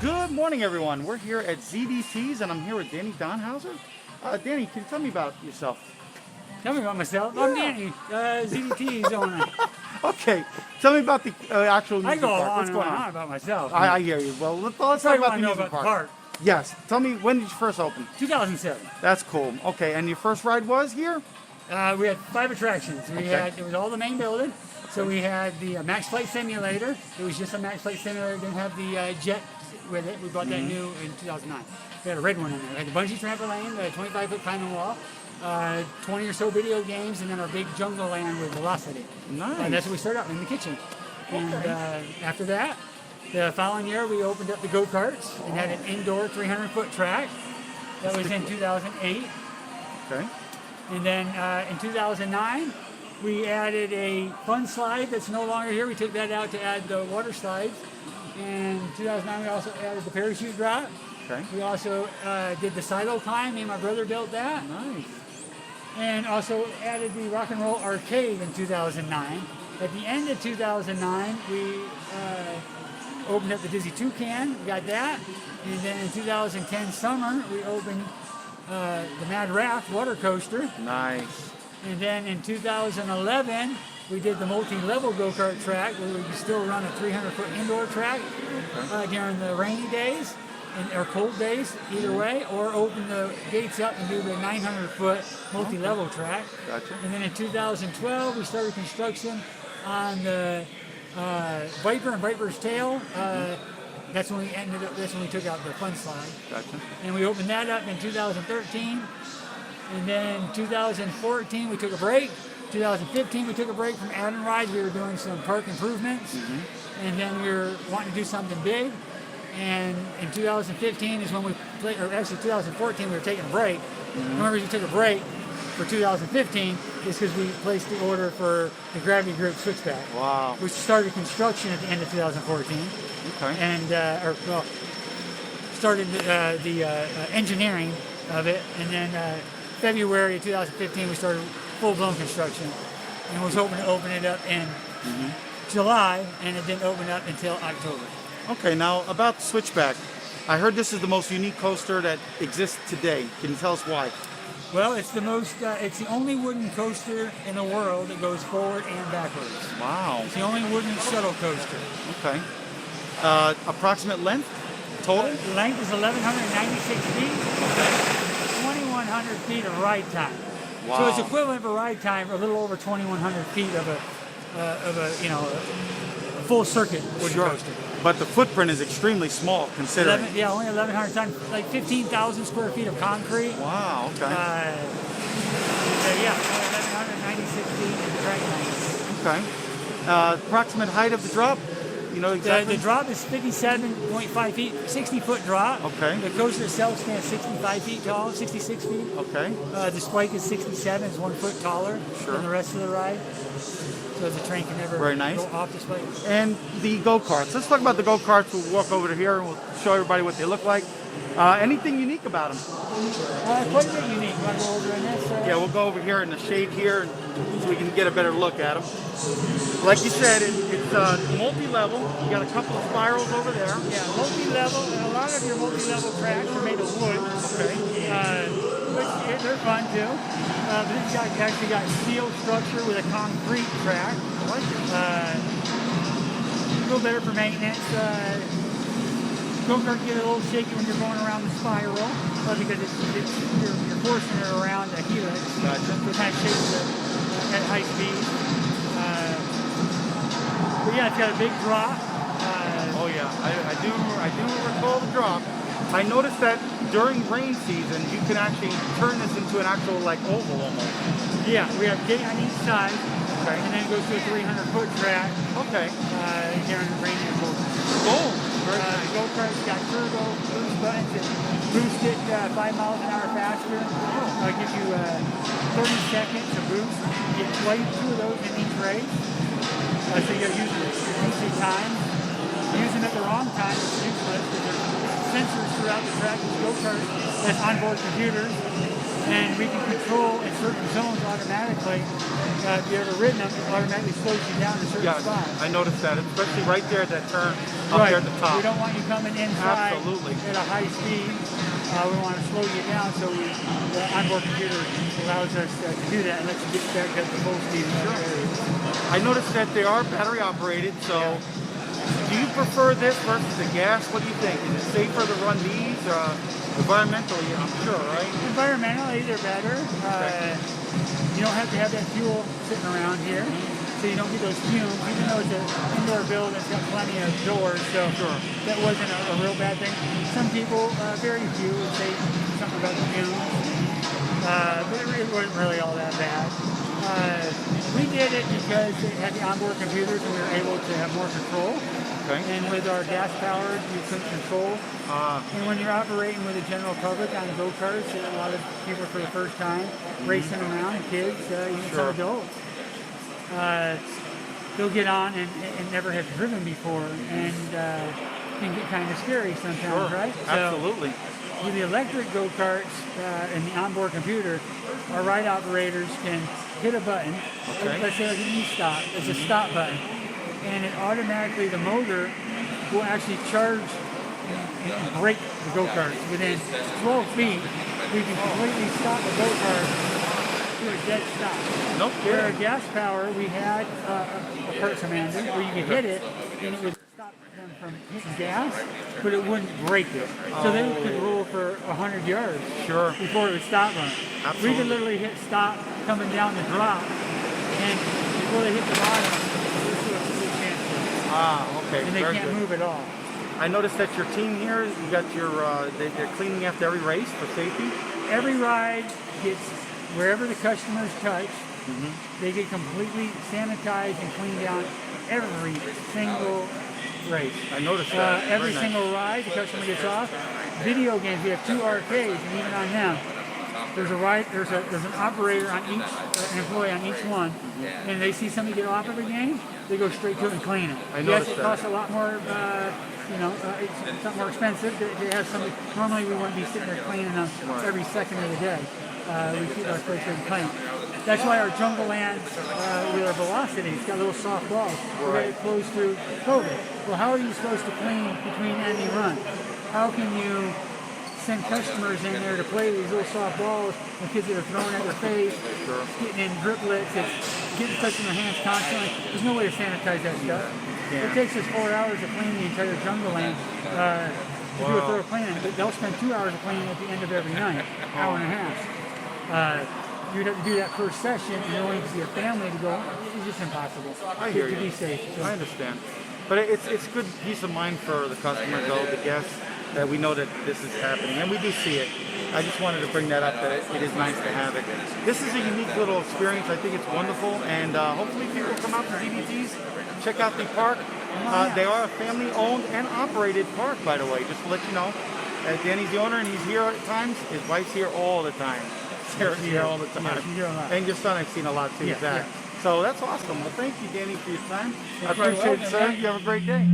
Good morning, everyone. We're here at ZDTs, and I'm here with Danny Donhauser. Danny, can you tell me about yourself? Tell me about myself. Yeah. I'm Danny, ZDTs owner. Okay, tell me about the actual music I go part. on What's and going on about myself. I hear you. Well, let's talk about the music part. Yes. Tell me, when did you first open? 2007. That's cool. Okay, and your first ride was here? We had 5 attractions. It was all the main building. So we had the Max Flight Simulator. It was just a Max Flight Simulator. Didn't have the jet with it. We bought that new in 2009. We had a red one in there. We had the bungee trampoline, the 25-foot climbing wall, 20 or so video games, and then our big jungle land with Velocity. Nice. And that's what we started out in the kitchen. And after that, the following year, we opened up the go-karts and had an indoor 300-foot track. That was in 2008. Okay. And then in 2009, we added a fun slide that's no longer here. We took that out to add the water slides. In 2009, we also added the parachute drop. Okay. We also did the silo climb. Me and my brother built that. Nice. And also added the rock and roll arcade in 2009. At the end of 2009, we opened up the Dizzy Toucan. We got that. And then in 2010 summer, we opened the Mad Raft water coaster. Nice. And then in 2011, we did the multi-level go-kart track where we could still run a 300-foot indoor track during the rainy days or cold days, either way, or open the gates up and do the 900-foot multi-level track. Gotcha. And then in 2012, we started construction on the Viper and Viper's Tail. That's when we took out the fun slide. Gotcha. And we opened that up in 2013. And then 2014, we took a break. 2015, we took a break from add-on rides. We were doing some park improvements. And then we were wanting to do something big. And in 2015 is when we played, or actually 2014, we were taking a break. The only reason we took a break for 2015 is because we placed the order for the Gravity Group Switchback. Wow. Which started construction at the end of 2014. Okay. And, started the engineering of it. And then February of 2015, we started full-blown construction. And was hoping to open it up in July, and it didn't open up until October. Okay, now about Switchback. I heard this is the most unique coaster that exists today. Can you tell us why? Well, it's the most, it's the only wooden coaster in the world that goes forward and backwards. Wow. It's the only wooden shuttle coaster. Okay. Approximate length? Total? Length is 1,196 feet. 2,100 feet of ride time. Wow. So it's equivalent for ride time for a little over 2,100 feet of a full circuit wooden coaster. But the footprint is extremely small, considering. Only 1,100 times, like 15,000 square feet of concrete. Wow. Okay. 1,196 feet in track length. Okay. Approximate height of the drop? You know exactly? The drop is 57.5 feet, 60-foot drop. Okay. The coaster itself stands 65 feet tall, 66 feet. Okay. The spike is 67, it's 1 foot taller than the rest of the ride. So the train can never go off the spike. And the go-karts. Let's talk about the go-karts. We'll walk over to here and we'll show everybody what they look like. Anything unique about them? Quite a bit unique. You want to go over in this? Yeah, we'll go over here in the shade here so we can get a better look at them. Like you said, it's multi-level. You got a couple of spirals over there. Yeah, multi-level. A lot of your multi-level tracks are made of wood. Okay. Which they're fun too. But this guy actually got steel structure with a concrete track. I like it. A little better for maintenance. Go-kart get a little shaky when you're going around the spiral, because you're forcing it around a helix. Gotcha. So it kind of shakes at high speed. But yeah, it's got a big drop. Oh yeah, I do recall the drop. I noticed that during rain season, you can actually turn this into an actual oval almost. Yeah, we have gate on each side, and then it goes to a 300-foot track. Okay. During the rain and cold. Cool. Go-kart's got turbo boost buttons that boost it 5 miles an hour faster. Gives you 30 seconds of boost. You get 22 of those in each race. So you're using your time. Using it at the wrong time is useless because there's sensors throughout the track of the go-kart that's onboard computers. and we can control in certain zones automatically. If you ever ridden them, it automatically slows you down in certain spots. I noticed that, especially right there at that turn up there at the top. We don't want you coming inside Absolutely. at a high speed. We want to slow you down, so the onboard computer allows us to do that and lets you get back up to full speed. I noticed that they are battery operated, so do you prefer this versus the gas? What do you think? Is it safer to run these? Environmentally, I'm sure, right? Environmentally, they're better. You don't have to have that fuel sitting around here, so you don't get those fumes, even though it's an indoor building, it's got plenty of doors, so that wasn't a real bad thing. Some people, very few, would say something about the fumes, but it really wasn't really all that bad. We did it because it had the onboard computers and we were able to have more control. Okay. And with our gas powered, you couldn't control. And when you're operating with the general public on go-karts, a lot of people for the first time racing around, kids, even some adults, they'll get on and never have driven before, and can get kind of scary sometimes, right? Absolutely. So, with the electric go-karts and the onboard computer, our ride operators can hit a button. Let's say like an e-stop. It's a stop button. And it automatically, the motor will actually charge and brake the go-karts. Within 12 feet, we can completely stop the go-kart to a dead stop. Nope. Where our gas power, we had a kart commander where you could hit it and it would stop them from hitting gas, but it wouldn't break it. So they could roll for 100 yards before it would stop them. Absolutely. We could literally hit stop coming down the drop, and before they hit the bottom, okay. And they can't move at all. I noticed that your team here, you got your, they're cleaning after every race for safety? Every ride gets, wherever the customers touch, they get completely sanitized and cleaned down every single race. I noticed that. Every single ride, the customer gets off. Video games, we have 2 arcades, and even on them, there's an operator on each, an employee on each one, and they see somebody get off of a game, they go straight to it and clean it. Yes, it costs a lot more, it's not more expensive to have somebody. Normally we wouldn't be sitting there cleaning them every second of the day. We keep our place very clean. That's why our Jungle Land, with our velocity, it's got little soft balls. We got it closed through COVID. Well, how are you supposed to clean between any run? How can you send customers in there to play these little soft balls and kids that are throwing at their face, getting in driplets, it's getting touching their hands constantly? There's no way to sanitize that stuff. It takes us 4 hours to clean the entire Jungle Land to do a thorough cleaning, but they'll spend 2 hours of cleaning at the end of every night, hour and a half. You'd have to do that first session and only to see a family to go, it's just impossible to be safe. So. I understand. But it's good peace of mind for the customers, though, the guests, that we know that this is happening, and we do see it. I just wanted to bring that up, that it is nice to have it. This is a unique little experience. I think it's wonderful, and hopefully people come out to ZDTs, check out the park. They are a family-owned and operated park, by the way, just to let you know. Danny's the owner, and he's here at times. His wife's here all the time. Sarah's here all the time. And your son I've seen a lot too, Zach. So that's awesome. Well, thank you, Danny, for your time. I appreciate it, sir. You have a great day.